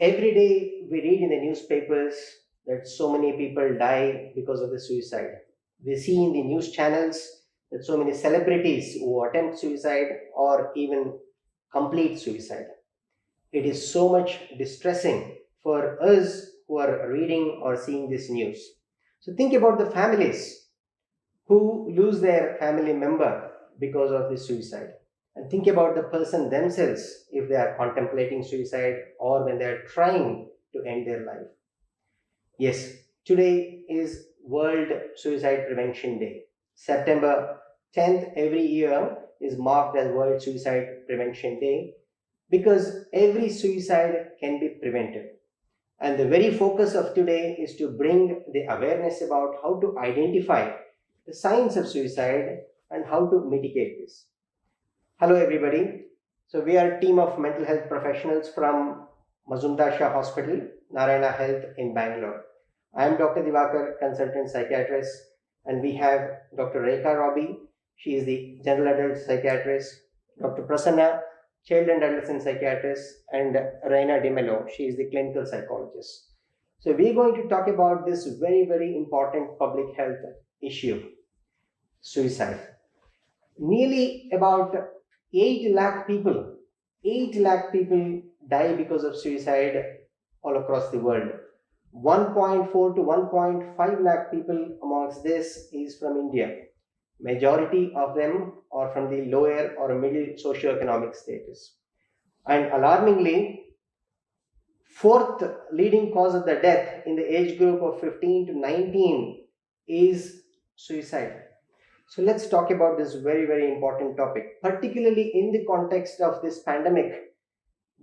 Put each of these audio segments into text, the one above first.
Every day we read in the newspapers that so many people die because of the suicide. We see in the news channels that so many celebrities who attempt suicide or even complete suicide. It is so much distressing for us who are reading or seeing this news. So think about the families who lose their family member because of this suicide. And think about the person themselves if they are contemplating suicide or when they are trying to end their life. Yes, today is World Suicide Prevention Day. September 10th every year is marked as World Suicide Prevention Day because every suicide can be prevented. And the very focus of today is to bring the awareness about how to identify the signs of suicide and how to mitigate this. Hello, everybody. So, we are a team of mental health professionals from Mazumdar Shah Hospital, Narayana Health in Bangalore. I am Dr. Diwakar, consultant psychiatrist, and we have Dr. Rekha Robbie. She is the general adult psychiatrist. Dr. Prasanna, child and adolescent psychiatrist, and Raina D'Mello. She is the clinical psychologist. So, we are going to talk about this very, very important public health issue, suicide. Nearly about 8 lakh people, 8 lakh people die because of suicide all across the world. 1.4 to 1.5 lakh people amongst this is from India. Majority of them are from the lower or middle socioeconomic status. And alarmingly, fourth leading cause of the death in the age group of 15 to 19 is suicide. So let's talk about this very, very important topic, particularly in the context of this pandemic.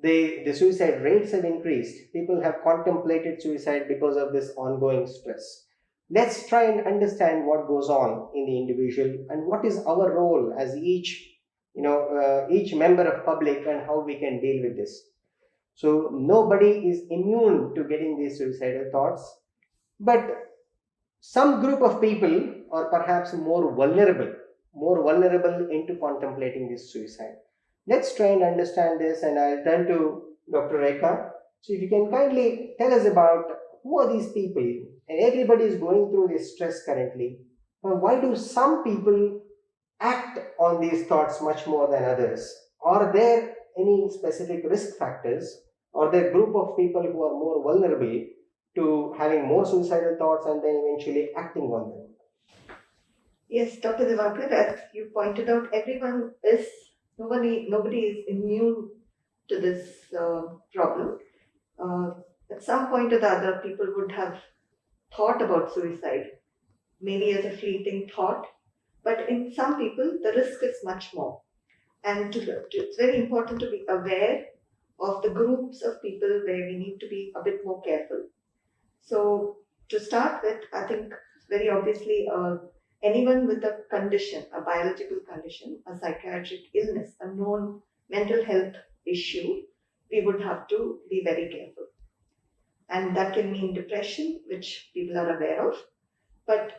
The suicide rates have increased. People have contemplated suicide because of this ongoing stress. Let's try and understand what goes on in the individual and what is our role as each member of public and how we can deal with this. So nobody is immune to getting these suicidal thoughts, but some group of people are perhaps more vulnerable into contemplating this suicide. Let's try and understand this, and I'll turn to Dr. Rekha. So, if you can kindly tell us about who are these people, and everybody is going through this stress currently. But why do some people act on these thoughts much more than others? Are there any specific risk factors? Or there group of people who are more vulnerable to having more suicidal thoughts and then eventually acting on them? Yes, Dr. Diwakar, as you pointed out, nobody is immune to this problem. At some point or the other, people would have thought about suicide, maybe as a fleeting thought, but in some people, the risk is much more. And it's very important to be aware of the groups of people where we need to be a bit more careful. So, to start with, I think very obviously, anyone with a condition, a biological condition, a psychiatric illness, a known mental health issue, we would have to be very careful. And that can mean depression, which people are aware of. But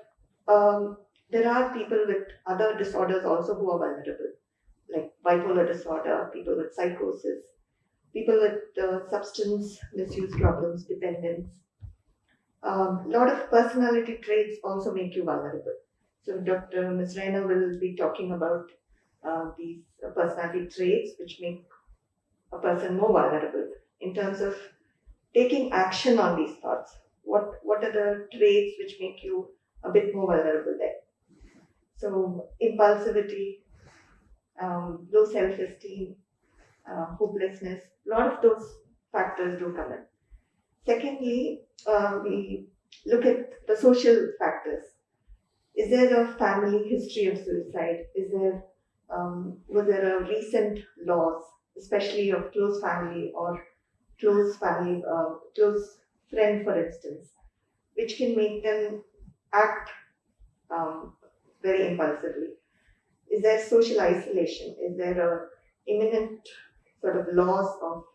there are people with other disorders also who are vulnerable, like bipolar disorder, people with psychosis, people with substance misuse problems, dependence. A lot of personality traits also make you vulnerable. So Dr. Ms. Raina will be talking about these personality traits which make a person more vulnerable in terms of taking action on these thoughts. What are the traits which make you a bit more vulnerable there? So impulsivity, low self-esteem, hopelessness, a lot of those factors do come in. Secondly, we look at the social factors. Is there a family history of suicide? Was there a recent loss, especially of close family or close friend, for instance, which can make them act very impulsively? Is there social isolation? Is there a imminent sort of loss of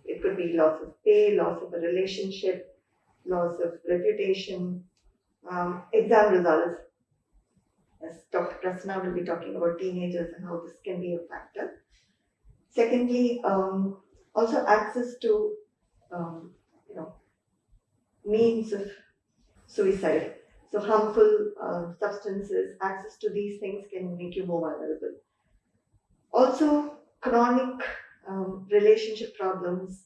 it could be loss of pay, loss of a relationship, loss of reputation, exam results. As Dr. Prasanna will be talking about teenagers and how this can be a factor. Secondly, Also, access to um, you know means of suicide. So harmful substances, access to these things can make you more vulnerable. Also, chronic relationship problems,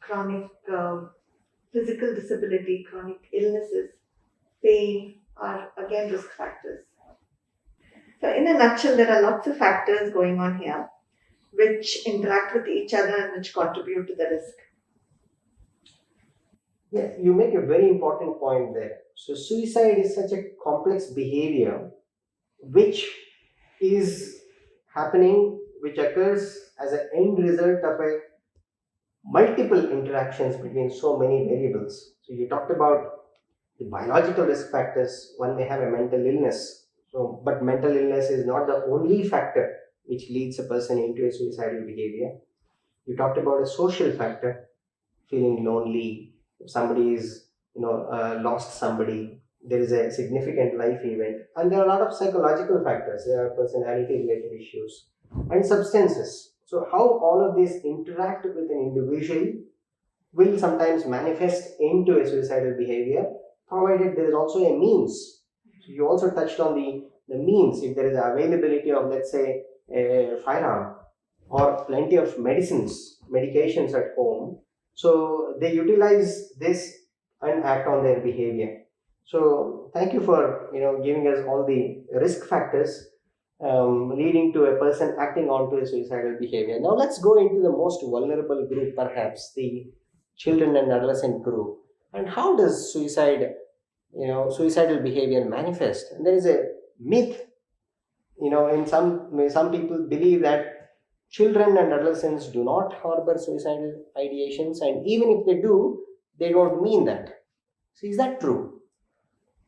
chronic physical disability, chronic illnesses, pain are again risk factors. So, in a nutshell, there are lots of factors going on here which interact with each other and which contribute to the risk. Yeah, you make a very important point there. So, suicide is such a complex behavior which is happening, which occurs as an end result of a multiple interactions between so many variables. So, you talked about the biological risk factors. One may have a mental illness. So, but mental illness is not the only factor which leads a person into a suicidal behavior. You talked about a social factor, feeling lonely. If somebody is, lost somebody, there is a significant life event, and there are a lot of psychological factors. There are personality-related issues and substances. So, how all of these interact with an individual will sometimes manifest into a suicidal behavior, provided there is also a means. So you also touched on the means. If there is availability of, let's say, a firearm or plenty of medications at home, so they utilize this and act on their behavior. So thank you for giving us all the risk factors leading to a person acting onto a suicidal behavior. Now let's go into the most vulnerable group, perhaps the children and adolescent group. And how does suicidal behavior manifest? And there is a myth, in some people believe that children and adolescents do not harbor suicidal ideations, and even if they do, they don't mean that. So is that true?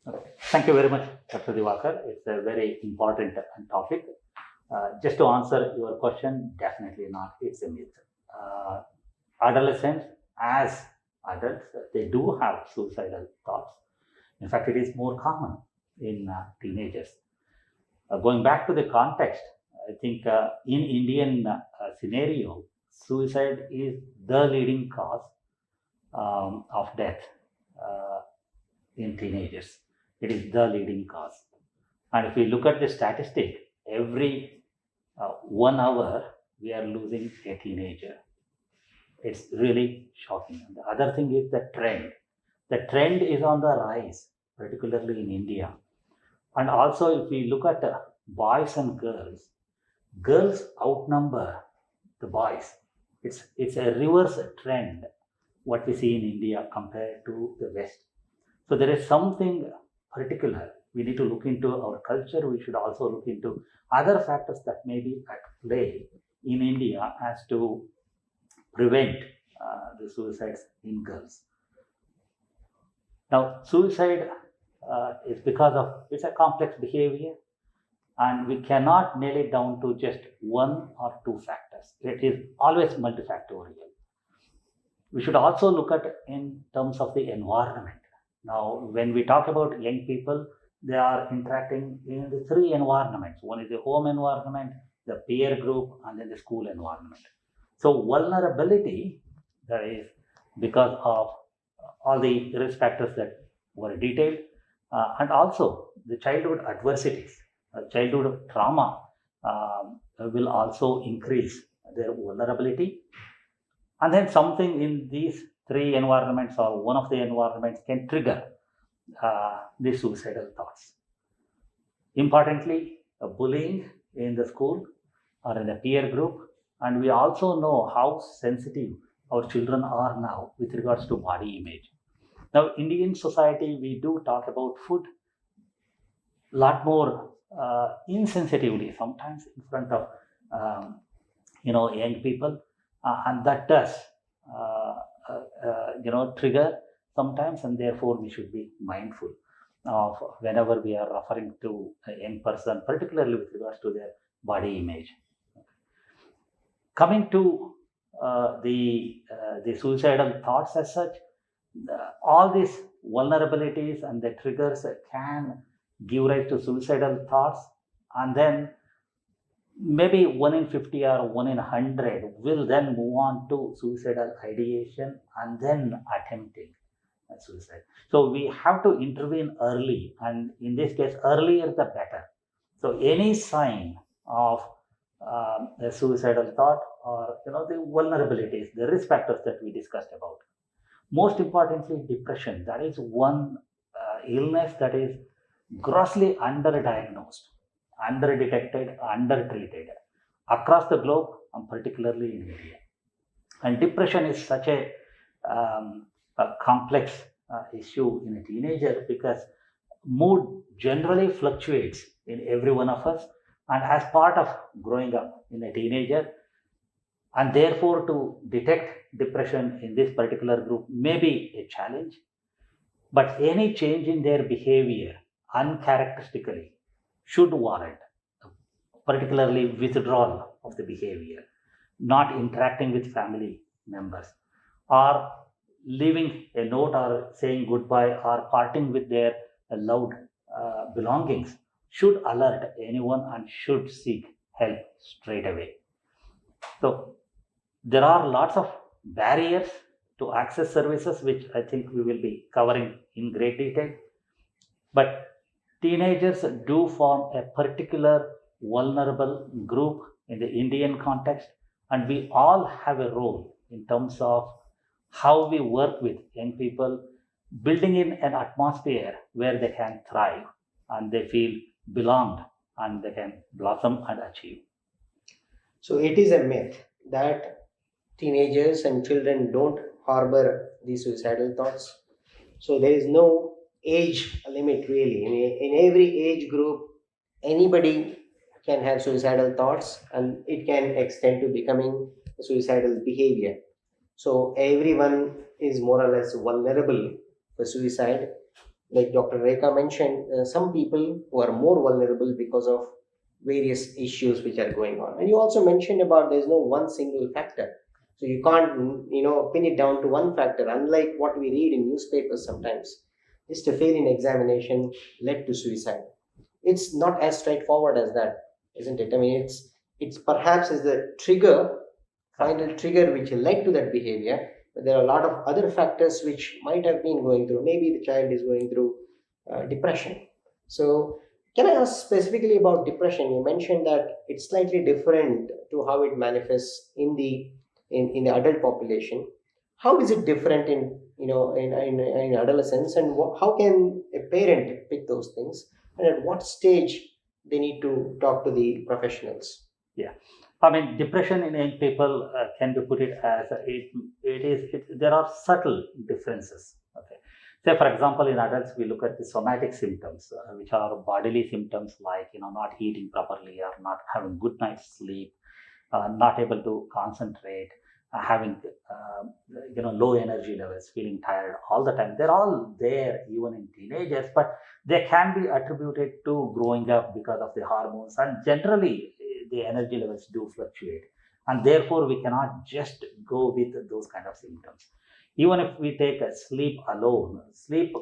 Okay. Thank you very much, Dr. Diwakar. It's a very important topic. Just to answer your question, definitely not. It's a myth. Adolescents, as adults, they do have suicidal thoughts. In fact, it is more common in teenagers. Going back to the context, I think in Indian scenario, suicide is the leading cause of death in teenagers. It is the leading cause. And if we look at the statistic, every 1 hour we are losing a teenager. It's really shocking. And the other thing is the trend. The trend is on the rise, particularly in India. And also, if we look at boys and girls, girls outnumber the boys. It's a reverse trend, what we see in India compared to the West. So there is something particular. We need to look into our culture. We should also look into other factors that may be at play in India as to prevent the suicides in girls. Now, suicide is because of it's a complex behavior, and we cannot nail it down to just one or two factors. It is always multifactorial. We should also look at in terms of the environment. Now, when we talk about young people, they are interacting in the three environments. One is the home environment, the peer group, and then the school environment. So vulnerability, that is because of all the risk factors that were detailed, and also the childhood adversities, childhood trauma will also increase their vulnerability. And then something in these three environments or one of the environments can trigger the suicidal thoughts. Importantly, bullying in the school or in a peer group, and we also know how sensitive our children are now with regards to body image. Now, Indian society, we do talk about food a lot more insensitively sometimes in front of young people, and that does trigger sometimes, and therefore we should be mindful of whenever we are referring to a young person, particularly with regards to their body image. Coming to the suicidal thoughts as such, all these vulnerabilities and the triggers can give rise to suicidal thoughts, and then maybe 1 in 50 or 1 in 100 will then move on to suicidal ideation and then attempting suicide. So we have to intervene early, and in this case, earlier the better. So any sign of a suicidal thought, or the vulnerabilities, the risk factors that we discussed about. Most importantly, depression. That is one illness that is grossly underdiagnosed, underdetected, undertreated across the globe, and particularly in India. And depression is such a complex issue in a teenager because mood generally fluctuates in every one of us, and as part of growing up in a teenager, and therefore to detect depression in this particular group may be a challenge, but any change in their behavior uncharacteristically should warrant particularly withdrawal of the behavior, not interacting with family members, or leaving a note or saying goodbye or parting with their loved belongings should alert anyone and should seek help straight away. So there are lots of barriers to access services, which I think we will be covering in great detail. But teenagers do form a particular vulnerable group in the Indian context, and we all have a role in terms of how we work with young people, building in an atmosphere where they can thrive and they feel belonged and they can blossom and achieve. So it is a myth that teenagers and children don't harbor these suicidal thoughts. So there is no age limit really. In every age group, anybody can have suicidal thoughts and it can extend to becoming a suicidal behavior. So everyone is more or less vulnerable for suicide. Like Dr. Rekha mentioned, some people who are more vulnerable because of various issues which are going on. And you also mentioned about there's no one single factor. So you can't, pin it down to one factor, unlike what we read in newspapers sometimes. Just a fail in examination led to suicide. It's not as straightforward as that, isn't it? I mean, it's perhaps is the trigger, final trigger which led to that behavior, but there are a lot of other factors which might have been going through. Maybe the child is going through depression. So can I ask specifically about depression? You mentioned that it's slightly different to how it manifests in the adult population. How is it different in adolescence, and how can a parent pick those things, and at what stage they need to talk to the professionals? Yeah. I mean, depression in young people can be put it as there are subtle differences. Okay. Say, for example, in adults, we look at the somatic symptoms, which are bodily symptoms like, not eating properly or not having good night's sleep, not able to concentrate, having, low energy levels, feeling tired all the time. They're all there even in teenagers, but they can be attributed to growing up because of the hormones, and generally the energy levels do fluctuate, and therefore we cannot just go with those kind of symptoms. Even if we take a sleep alone, sleep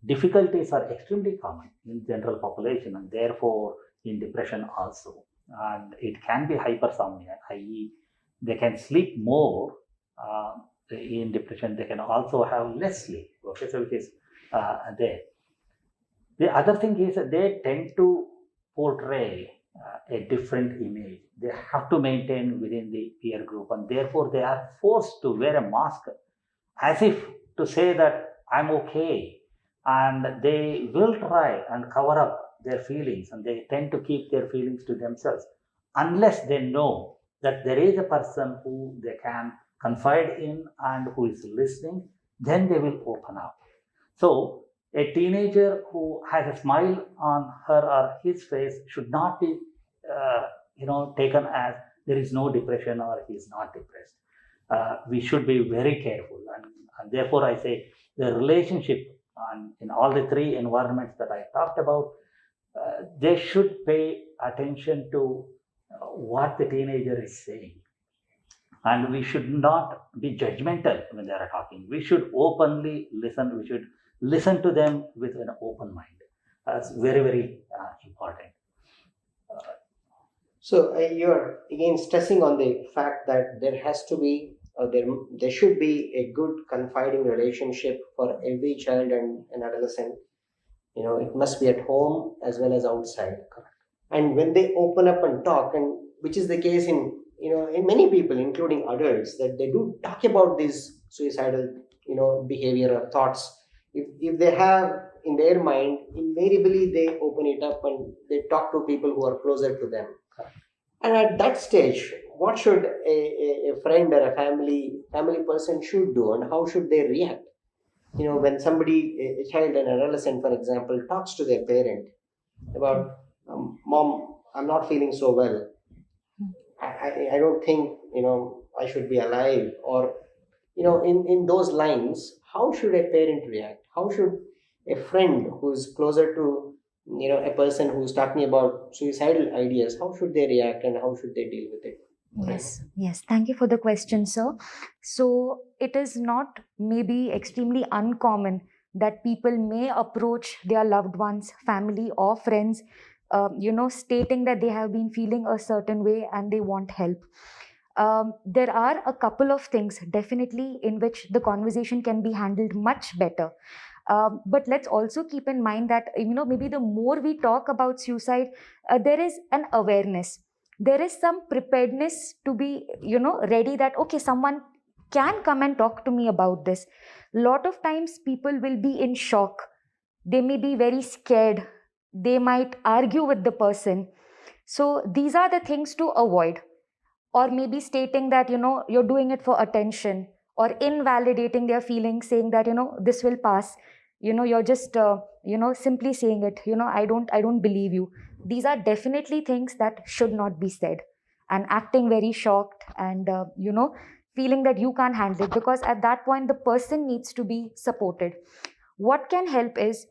difficulties are extremely common in general population, and therefore in depression also. And it can be hypersomnia, i.e., they can sleep more. In depression, they can also have less sleep. Okay, so which is there. The other thing is that they tend to portray a different image. They have to maintain within the peer group, and therefore they are forced to wear a mask as if to say that I'm okay, and they will try and cover up their feelings, and they tend to keep their feelings to themselves unless they know that there is a person who they can confide in and who is listening. Then they will open up. So a teenager who has a smile on her or his face should not be taken as there is no depression or he is not depressed. We should be very careful, and therefore I say the relationship in all the three environments that I talked about, they should pay attention to what the teenager is saying, and we should not be judgmental when they are talking. We should openly listen. We should listen to them with an open mind. That's very, very important. So you're again stressing on the fact that there has to be, there should be a good confiding relationship for every child and an adolescent. It must be at home as well as outside. And when they open up and talk, and which is the case in many people, including adults, that they do talk about this suicidal behavior or thoughts. If they have in their mind, invariably they open it up and they talk to people who are closer to them. And at that stage, what should a friend or a family person should do, and how should they react? When somebody, a child, an adolescent, for example, talks to their parent about, Mom, I'm not feeling so well. I don't think I should be alive, or in those lines, how should a parent react? How should a friend who's closer to a person who's talking about suicidal ideas, how should they react and how should they deal with it? Yes, yes. Thank you for the question, sir. So, it is not maybe extremely uncommon that people may approach their loved ones, family, or friends, stating that they have been feeling a certain way and they want help. There are a couple of things definitely in which the conversation can be handled much better. But let's also keep in mind that maybe the more we talk about suicide, there is an awareness, there is some preparedness to be ready that okay, someone can come and talk to me about this. Lot of times people will be in shock, they may be very scared, they might argue with the person. So these are the things to avoid, or maybe stating that you're doing it for attention, or invalidating their feelings, saying that this will pass, you're just simply saying it, I don't believe you. These are definitely things that should not be said, and acting very shocked and feeling that you can't handle it, because at that point the person needs to be supported. What can help is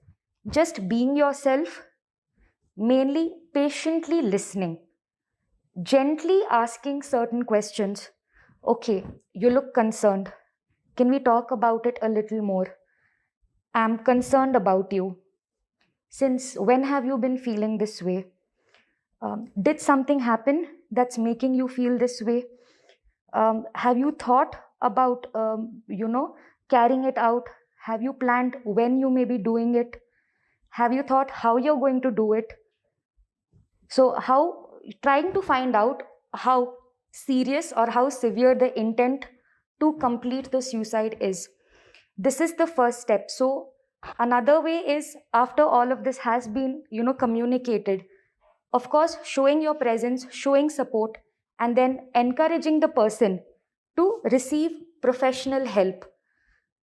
just being yourself, mainly patiently listening, gently asking certain questions. Okay, you look concerned. Can we talk about it a little more? I'm concerned about you. Since when have you been feeling this way? Did something happen that's making you feel this way? Have you thought about, carrying it out? Have you planned when you may be doing it? Have you thought how you're going to do it? So, trying to find out how serious or how severe the intent to complete the suicide is. This is the first step. So, another way is after all of this has been, communicated, of course, showing your presence, showing support, and then encouraging the person to receive professional help.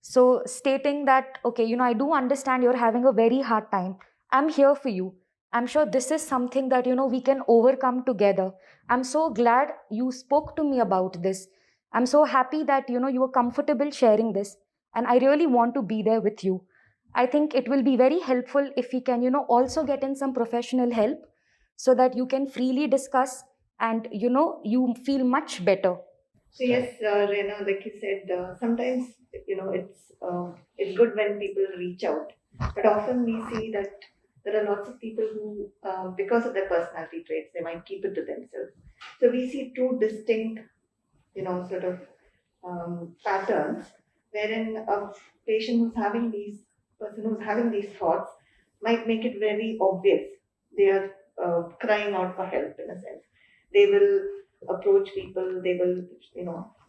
So, stating that, okay, I do understand you're having a very hard time. I'm here for you. I'm sure this is something that, we can overcome together. I'm so glad you spoke to me about this. I'm so happy that, you were comfortable sharing this. And I really want to be there with you. I think it will be very helpful if we can, also get in some professional help so that you can freely discuss and, you feel much better. So yes, Rena, like you said, sometimes it's good when people reach out, but often we see that there are lots of people who, because of their personality traits, they might keep it to themselves. So we see two distinct, sort of patterns, wherein a patient who's having these person who's having these thoughts might make it very obvious. They are crying out for help in a sense. They will approach people. They will,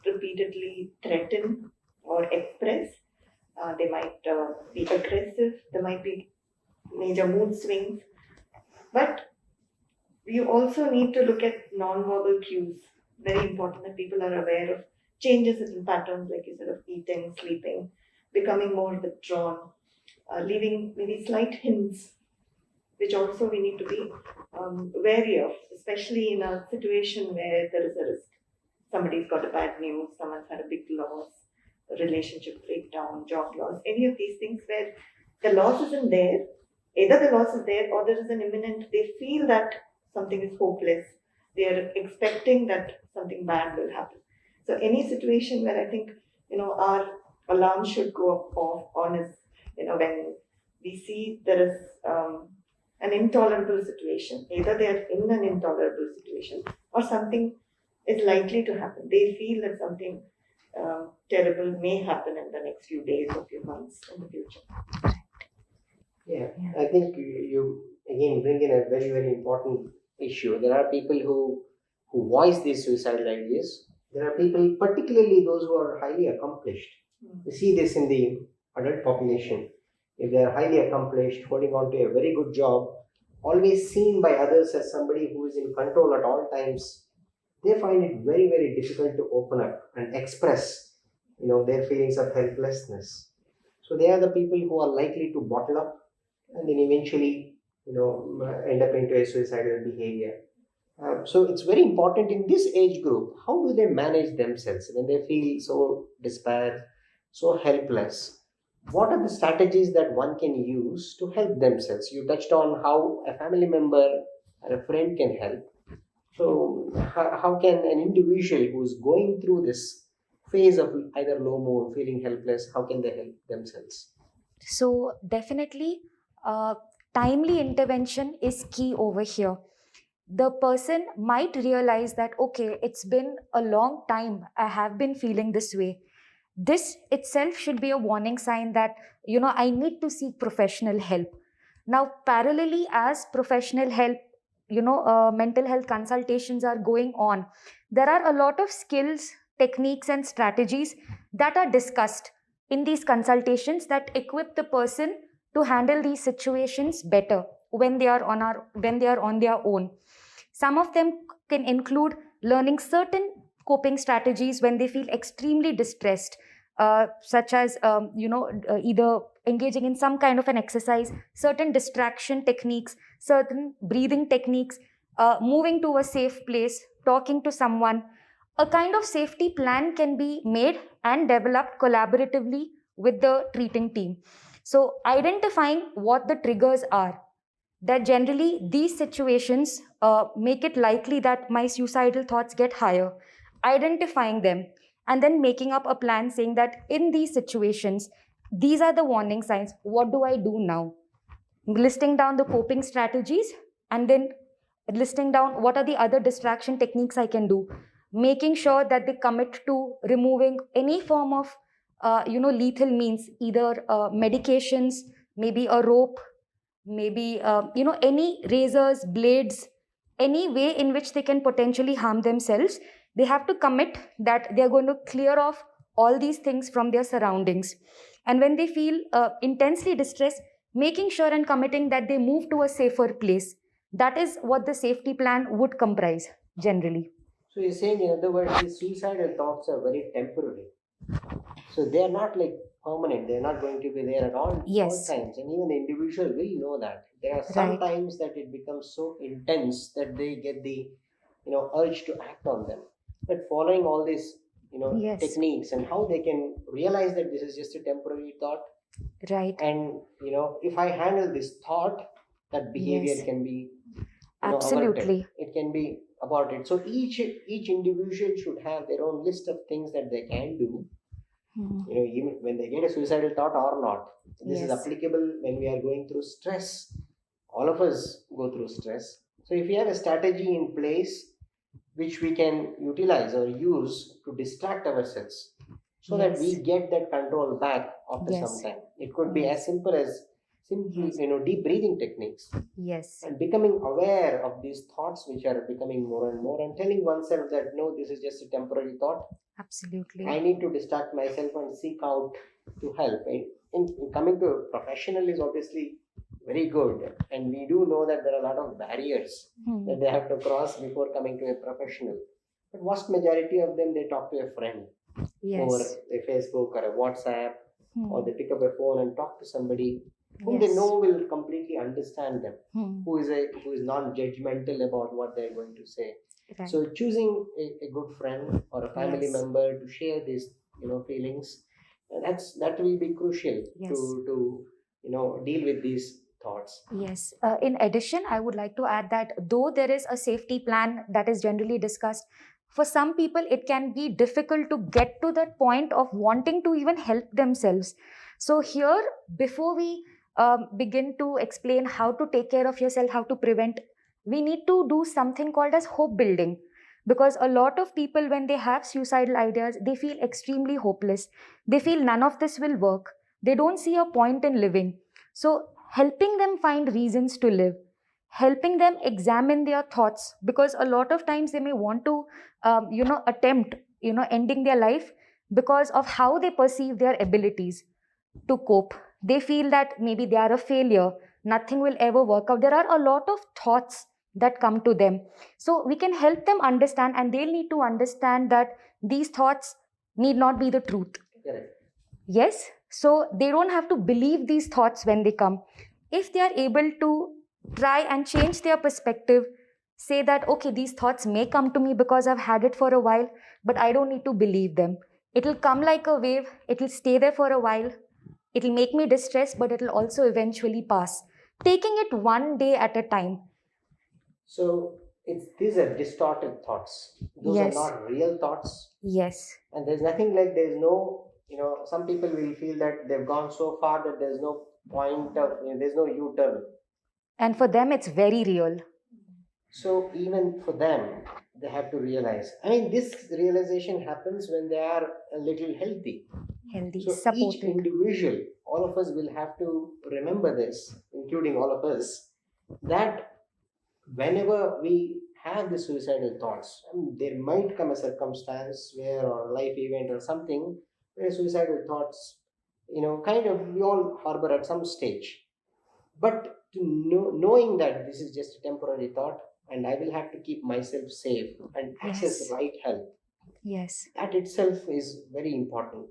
repeatedly threaten or express. They might be aggressive. There might be major mood swings. But you also need to look at non-verbal cues. Very important that people are aware of changes in patterns, like you said, of eating, sleeping, becoming more withdrawn, leaving maybe slight hints, which also we need to be wary of, especially in a situation where there is a risk. Somebody's got a bad news, someone's had a big loss, a relationship breakdown, job loss, any of these things where the loss isn't there. Either the loss is there or there is an imminent, they feel that something is hopeless. They are expecting that something bad will happen. So any situation where I think, our alarm should go off on is, when we see there is an intolerable situation. Either they are in an intolerable situation or something is likely to happen. They feel that something terrible may happen in the next few days or few months in the future. Yeah, I think you again bring in a very, very important issue. There are people who voice these suicidal ideas. There are people, particularly those who are highly accomplished. We see this in the adult population. If they are highly accomplished, holding on to a very good job, always seen by others as somebody who is in control at all times, they find it very, very difficult to open up and express, their feelings of helplessness. So they are the people who are likely to bottle up and then eventually, end up into a suicidal behavior. So it's very important in this age group. How do they manage themselves when they feel so despair, so helpless? What are the strategies that one can use to help themselves? You touched on how a family member or a friend can help. So how can an individual who's going through this phase of either low mood, feeling helpless, how can they help themselves? So definitely, timely intervention is key over here. The person might realize that, okay, it's been a long time, I have been feeling this way. This itself should be a warning sign that, I need to seek professional help. Now, parallelly, as professional help, mental health consultations are going on, there are a lot of skills, techniques, and strategies that are discussed in these consultations that equip the person to handle these situations better when they are on their own. Some of them can include learning certain coping strategies when they feel extremely distressed, such as either engaging in some kind of an exercise, certain distraction techniques, certain breathing techniques, moving to a safe place, talking to someone. A kind of safety plan can be made and developed collaboratively with the treating team. So, identifying what the triggers are, that generally these situations make it likely that my suicidal thoughts get higher, identifying them, and then making up a plan saying that in these situations, these are the warning signs. What do I do now? Listing down the coping strategies, and then listing down what are the other distraction techniques I can do, making sure that they commit to removing any form of lethal means, either medications, maybe a rope, maybe any razors, blades, any way in which they can potentially harm themselves. They have to commit that they are going to clear off all these things from their surroundings. And when they feel intensely distressed, making sure and committing that they move to a safer place. That is what the safety plan would comprise generally. So you're saying, in other words, these suicidal thoughts are very temporary. So they are not like permanent. They're not going to be there at all Yes. times. And even the individual will know that. There are some Right. times that it becomes so intense that they get the urge to act on them. But following all these Yes. techniques and how they can realize that this is just a temporary thought, Right. and if I handle this thought, that behavior Yes. can be Absolutely. averted. It can be aborted. So each individual should have their own list of things that they can do, Mhm. even when they get a suicidal thought or not. This is Yes. applicable when we are going through stress. All of us go through stress. So if we have a strategy in place which we can utilize or use to distract ourselves so that we Yes. get that control back after Yes. some time. It could be as simple as simply, Yes. deep breathing techniques Yes. and becoming aware of these thoughts which are becoming more and more, and telling oneself that no, this is just a temporary thought. Absolutely. I need to distract myself and seek out to help. In coming to a professional is obviously very good, and we do know that there are a lot of barriers that they have to cross before coming to a professional. But vast majority of them, they talk to a friend over Yes. a Facebook or a WhatsApp, or Hmm. they pick up a phone and talk to somebody whom they Yes. know will completely understand them, Hmm. who is non-judgmental about what they're going to say. Right. So choosing a good friend or a family Yes. member to share these feelings, that will be crucial Yes. to deal with these thoughts. Yes. In addition, I would like to add that though there is a safety plan that is generally discussed, for some people it can be difficult to get to that point of wanting to even help themselves. So here, before we begin to explain how to take care of yourself, how to prevent, we need to do something called as hope building. Because a lot of people, when they have suicidal ideas, they feel extremely hopeless. They feel none of this will work. They don't see a point in living. So, helping them find reasons to live, helping them examine their thoughts, because a lot of times they may want to, attempt, ending their life because of how they perceive their abilities to cope. They feel that maybe they are a failure, nothing will ever work out. There are a lot of thoughts that come to them. So we can help them understand, and they'll need to understand that these thoughts need not be the truth. Correct. Yes, so they don't have to believe these thoughts when they come. If they are able to try and change their perspective, say that, okay, these thoughts may come to me because I've had it for a while, but I don't need to believe them. It'll come like a wave, it'll stay there for a while, it'll make me distressed, but it'll also eventually pass. Taking it one day at a time. So these are distorted thoughts. Those Yes. are not real thoughts. Yes. And there's nothing like, there's no, some people will feel that they've gone so far that there's no point of, there's no U-turn. And for them, it's very real. So even for them, they have to realize. I mean, this realization happens when they are a little healthy. Healthy, So each supported. individual, all of us will have to remember this, including all of us, that whenever we have the suicidal thoughts, I mean, there might come a circumstance where, or a life event or something, where suicidal thoughts, kind of we all harbor at some stage. But knowing that this is just a temporary thought, and I will have to keep myself safe and access Yes. right help, Yes. that itself is very important,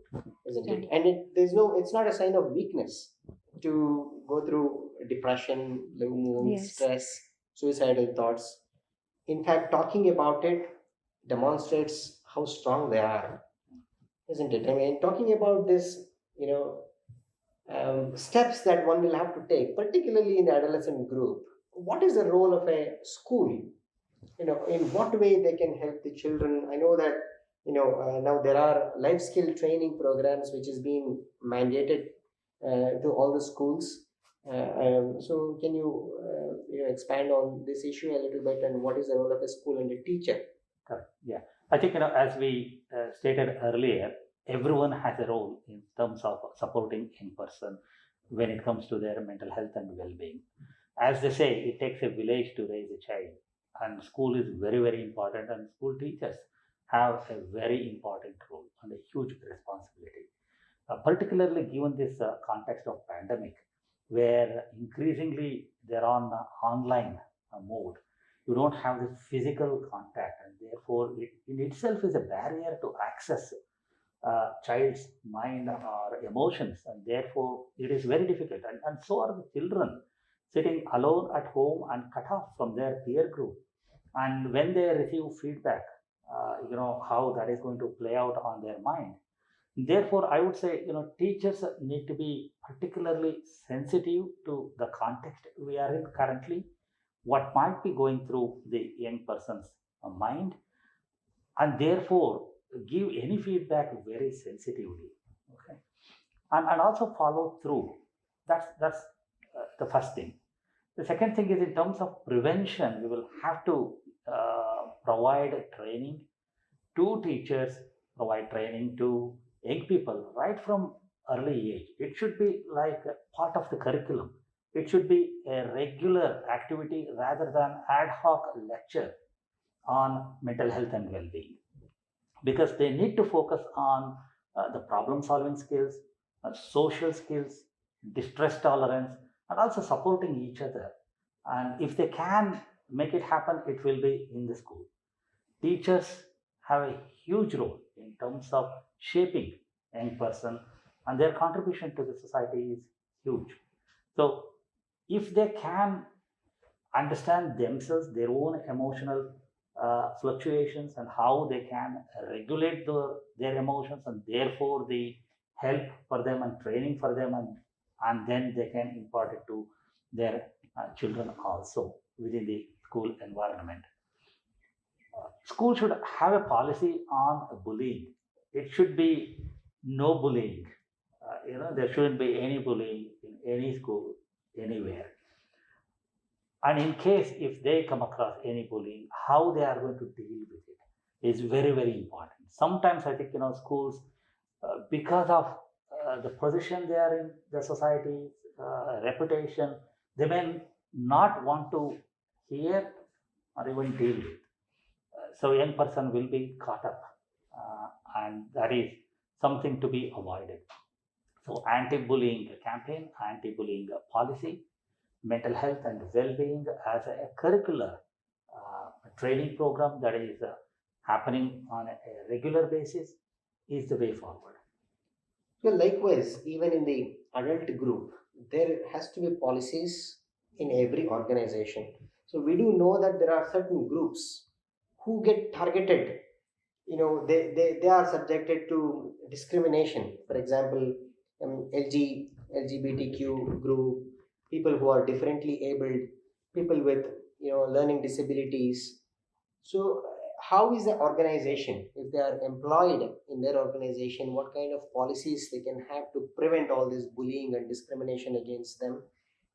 isn't it? Right. And it's not a sign of weakness to go through depression, loneliness, Yes. stress, suicidal thoughts. In fact, talking about it demonstrates how strong they are, isn't it? I mean, talking about this, steps that one will have to take, particularly in the adolescent group. What is the role of a school? In what way they can help the children? I know that now there are life skill training programs which is being mandated to all the schools. So can you expand on this issue a little bit, and what is the role of a school and a teacher? Correct. Yeah. I think, as we stated earlier, everyone has a role in terms of supporting in person when it comes to their mental health and well-being. As they say, it takes a village to raise a child, and school is very, very important, and school teachers have a very important role and a huge responsibility, particularly given this context of pandemic, where increasingly they're on online mode. You don't have the physical contact, and therefore it in itself is a barrier to access child's mind or emotions, and therefore it is very difficult. And so are the children sitting alone at home and cut off from their peer group. And when they receive feedback, how that is going to play out on their mind. Therefore, I would say, teachers need to be particularly sensitive to the context we are in currently, what might be going through the young person's mind, and therefore give any feedback very sensitively. Okay, and also follow through. That's the first thing. The second thing is, in terms of prevention, we will have to provide training to teachers, provide training to young people right from early age. It should be like a part of the curriculum. It should be a regular activity rather than ad hoc lecture on mental health and well-being, because they need to focus on the problem solving skills, social skills, distress tolerance, and also supporting each other. And if they can make it happen, it will be in the school. Teachers have a huge role in terms of shaping young person, and their contribution to the society is huge. So if they can understand themselves, their own emotional fluctuations, and how they can regulate their emotions, and therefore the help for them and training for them, and then they can impart it to their children also within the school environment. School should have a policy on bullying. It should be no bullying. There shouldn't be any bullying in any school. anywhere. And in case if they come across any bullying, how they are going to deal with it is very, very important. Sometimes I think, schools, because of the position they are in the society, reputation, they may not want to hear or even deal with. So young person will be caught up, and that is something to be avoided. So anti-bullying campaign, anti-bullying policy, mental health and well-being as a curricular training program that is happening on a regular basis is the way forward. Well, likewise, even in the adult group, there has to be policies in every organization. So we do know that there are certain groups who get targeted. They are subjected to discrimination. For example, LGBTQ group, people who are differently abled, people with learning disabilities. So, how is the organization, if they are employed in their organization, what kind of policies they can have to prevent all this bullying and discrimination against them?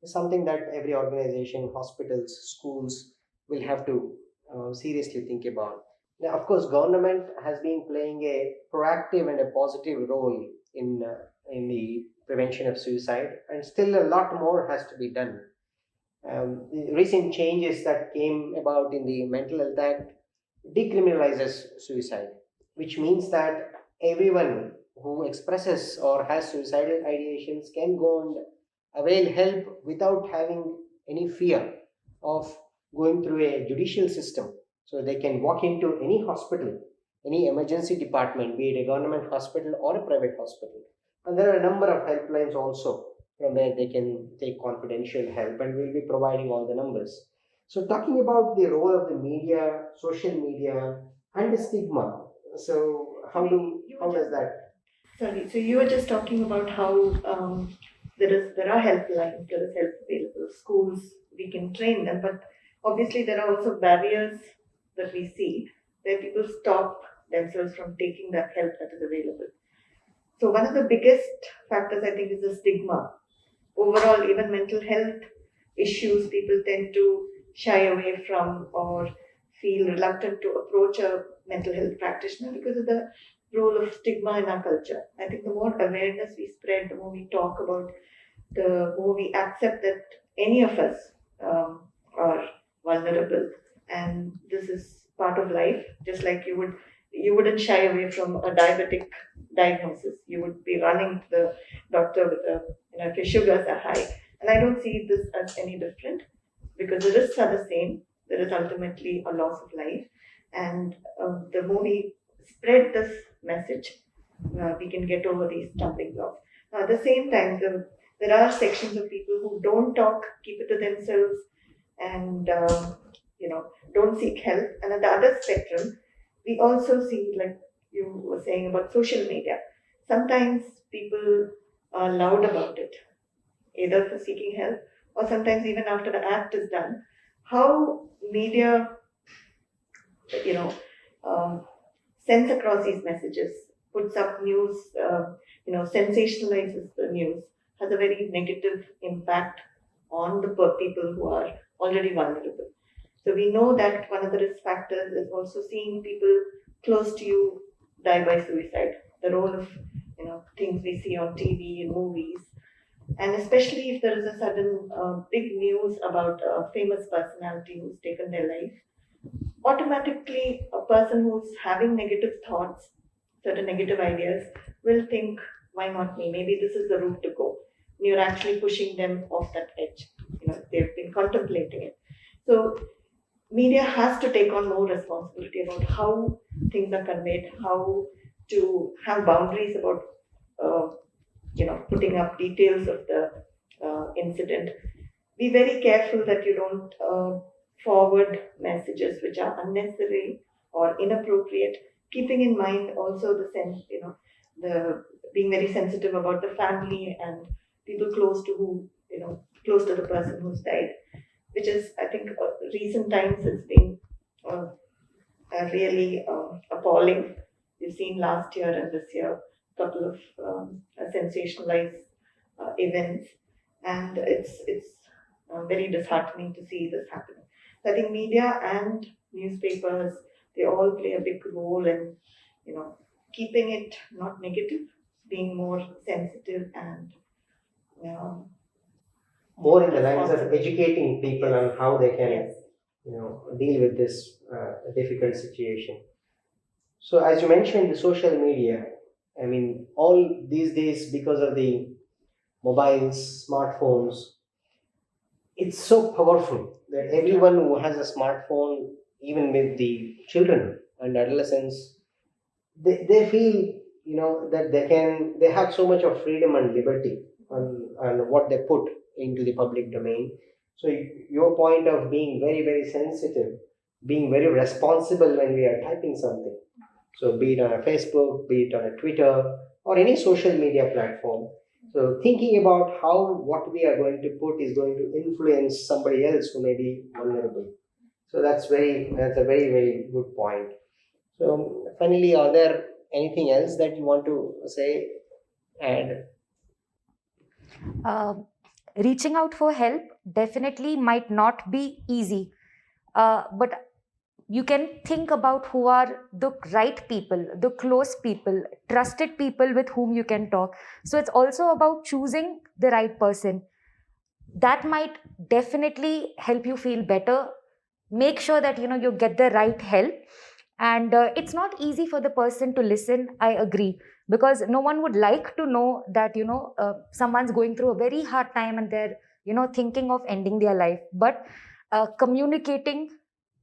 Is something that every organization, hospitals, schools will have to seriously think about. Now, of course, government has been playing a proactive and a positive role in the prevention of suicide, and still a lot more has to be done. The recent changes that came about in the Mental Health Act decriminalizes suicide, which means that everyone who expresses or has suicidal ideations can go and avail help without having any fear of going through a judicial system. So they can walk into any hospital, any emergency department, be it a government hospital or a private hospital. And there are a number of helplines also from where they can take confidential help, and we'll be providing all the numbers. So, talking about the role of the media, social media, and the stigma. So, how does that? Sorry, so you were just talking about how there are helplines, there is help available, schools, we can train them, but obviously there are also barriers that we see where people stop themselves from taking that help that is available. So one of the biggest factors I think is the stigma. Overall, even mental health issues, people tend to shy away from or feel reluctant to approach a mental health practitioner because of the role of stigma in our culture. I think the more awareness we spread, the more we talk about, the more we accept that any of us are vulnerable, and this is part of life. Just like you wouldn't shy away from a diabetic diagnosis. You would be running to the doctor with if your sugars are high. And I don't see this as any different because the risks are the same. There is ultimately a loss of life, and the more we spread this message, we can get over these stumbling blocks. At the same time, there are sections of people who don't talk, keep it to themselves, and don't seek help. And at the other spectrum, we also see, like you were saying about social media. Sometimes people are loud about it, either for seeking help or sometimes even after the act is done. How media, you know, um, sends across these messages, puts up news, sensationalizes the news, has a very negative impact on the people who are already vulnerable. So we know that one of the risk factors is also seeing people close to you die by suicide. The role of things we see on TV and movies, and especially if there is a sudden big news about a famous personality who's taken their life, automatically a person who's having negative thoughts, certain negative ideas, will think, why not me? Maybe this is the route to go. And you're actually pushing them off that edge. They've been contemplating it. So media has to take on more responsibility about how things are conveyed, how to have boundaries about putting up details of the incident. Be very careful that you don't forward messages which are unnecessary or inappropriate, keeping in mind also the sense, the being very sensitive about the family and people close to close to the person who's died, which is, I think, recent times it's been really appalling. We've seen last year and this year a couple of sensationalized events, and it's very disheartening to see this happening. So I think media and newspapers, they all play a big role in, keeping it not negative, being more sensitive and um, More in the lines of responsible. educating people on how they can, Yes. deal with this difficult situation. So, as you mentioned, the social media, I mean, all these days, because of the mobiles, smartphones, it's so powerful that everyone who has a smartphone, even with the children and adolescents, they feel, that they have so much of freedom and liberty on what they put into the public domain. So your point of being very, very sensitive, being very responsible when we are typing something, so be it on a Facebook, be it on a Twitter, or any social media platform. So thinking about how what we are going to put is going to influence somebody else who may be vulnerable. So that's a very, very good point. So finally, are there anything else that you want to say? And Uh, Reaching out for help definitely might not be easy, but you can think about who are the right people, the close people, trusted people with whom you can talk. So it's also about choosing the right person. That might definitely help you feel better. Make sure that you get the right help. And it's not easy for the person to listen, I agree, because no one would like to know that someone's going through a very hard time and they're thinking of ending their life. But communicating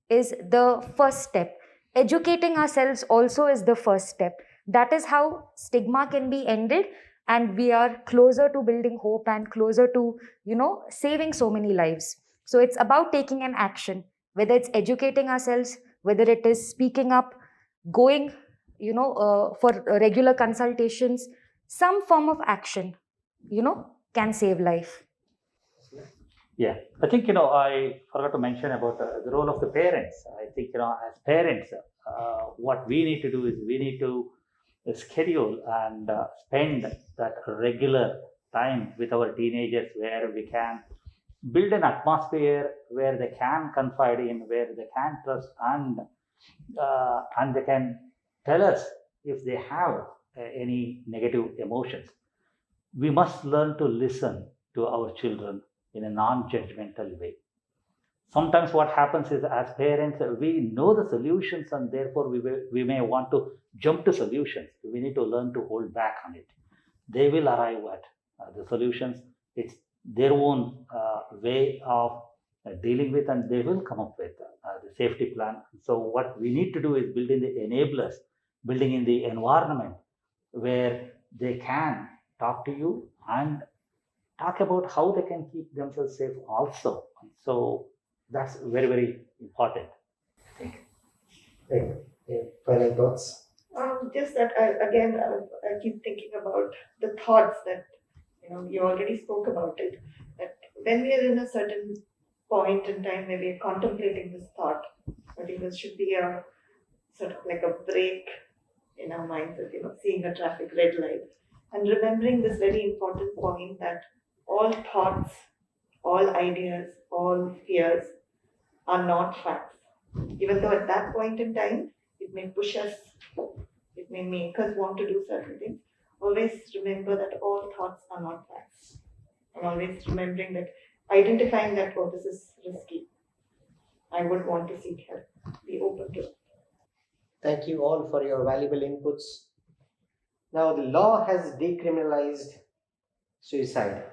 is the first step. Educating ourselves also is the first step. That is how stigma can be ended, and we are closer to building hope and closer to saving so many lives. So it's about taking an action, whether it's educating ourselves, whether it is speaking up, going for regular consultations. Some form of action can save life. Yeah, I think I forgot to mention about the role of the parents. I think as parents, what we need to do is we need to schedule and spend that regular time with our teenagers, where we can build an atmosphere where they can confide in, where they can trust, and they can tell us if they have any negative emotions. We must learn to listen to our children in a non-judgmental way. Sometimes what happens is, as parents, we know the solutions, and therefore we may want to jump to solutions. We need to learn to hold back on it. They will arrive at the solutions. It's their own way of dealing with, and they will come up with the safety plan. So what we need to do is building the enablers, building in the environment where they can talk to you and talk about how they can keep themselves safe also. So that's very, very important, I think. final thoughts? Just that I keep thinking about the thoughts that you already spoke about it. That when we are in a certain point in time where we are contemplating this thought, I think there should be a sort of like a break in our minds of seeing a traffic red light and remembering this very important point that all thoughts, all ideas, all fears are not facts. Even though at that point in time it may push us, it may make us want to do certain things, always remember that all thoughts are not facts. And always remembering that, identifying that, oh, this is risky, I would want to seek help, be open to it. Thank you all for your valuable inputs. Now, the law has decriminalized suicide.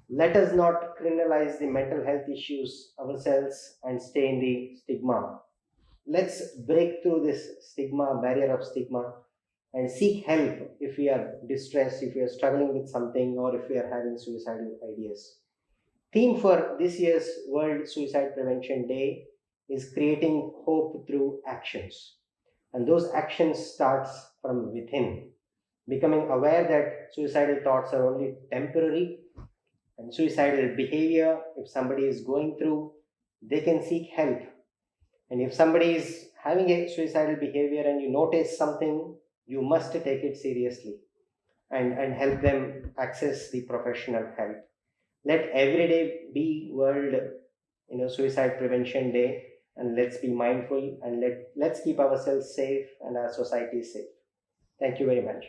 Let us not criminalize the mental health issues ourselves and stay in the stigma. Let's break through this stigma, barrier of stigma, and seek help if we are distressed, if we are struggling with something, or if we are having suicidal ideas. Theme for this year's World Suicide Prevention Day is creating hope through actions. And those actions starts from within. Becoming aware that suicidal thoughts are only temporary, and suicidal behavior, if somebody is going through, they can seek help. And if somebody is having a suicidal behavior and you notice something, you must take it seriously and help them access the professional help. Let every day be World Suicide Prevention Day, and let's be mindful and let's keep ourselves safe and our society safe. Thank you very much.